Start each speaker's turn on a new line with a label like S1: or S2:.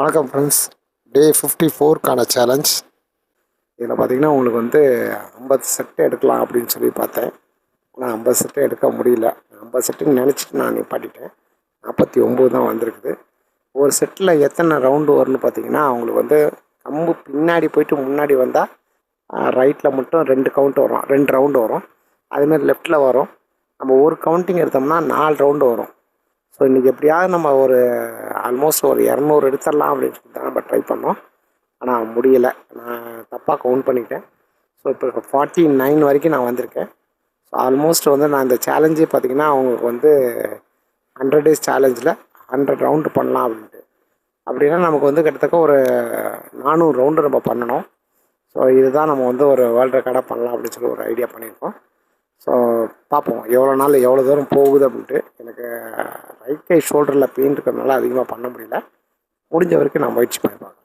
S1: வணக்கம் ஃப்ரெண்ட்ஸ். டே 54க்கான சேலஞ்ச். இதில் பார்த்திங்கன்னா உங்களுக்கு வந்து 50 செட்டு எடுக்கலாம் அப்படின்னு சொல்லி பார்த்தேன். ஆனால் 50 செட்டு எடுக்க முடியல. 50 செட்டுன்னு நினச்சிட்டு நான் நிப்பாட்டிட்டேன். 49 தான் வந்திருக்குது. ஒரு செட்டில் எத்தனை ரவுண்டு வரும்னு பார்த்திங்கன்னா அவங்களுக்கு வந்து கம்பு பின்னாடி போயிட்டு முன்னாடி வந்தால் ரைட்டில் மட்டும் 2 கவுண்ட் வரும், 2 ரவுண்டு வரும். அதேமாதிரி லெஃப்ட்டில் வரும். நம்ம ஒரு கவுண்டிங் எடுத்தோம்னா 4 ரவுண்டு வரும். ஸோ இன்றைக்கி எப்படியாவது நம்ம ஒரு ஆல்மோஸ்ட் ஒரு 200 எடுத்துடலாம் அப்படின்னு சொல்லி தான் நம்ம ட்ரை பண்ணோம். ஆனால் முடியலை. நான் தப்பாக கவுண்ட் பண்ணிட்டேன். ஸோ இப்போ 49 வரைக்கும் நான் வந்திருக்கேன். ஸோ ஆல்மோஸ்ட் வந்து நான் இந்த சேலஞ்சே பார்த்திங்கன்னா அவங்களுக்கு வந்து 100 டேஸ் சேலஞ்சில் 100 ரவுண்டு பண்ணலாம் அப்படின்ட்டு. அப்படின்னா நமக்கு வந்து கிட்டத்தட்ட ஒரு 400 ரவுண்டு நம்ம பண்ணணும். ஸோ இதுதான் நம்ம வந்து ஒரு வேர்ல்டு ரெக்கார்டாக பண்ணலாம் அப்படின்னு சொல்லி ஒரு ஐடியா பண்ணியிருக்கோம். ஸோ பார்ப்போம் எவ்வளோ நாள் எவ்வளோ தூரம் போகுது அப்படின்ட்டு. எனக்கு ரைட் கை ஷோல்டரில் பெயின் இருக்கிறதுனால அதிகமாக பண்ண முடியல. முடிஞ்ச வரைக்கும் நான் முயற்சி பண்ணி பார்க்குறேன்.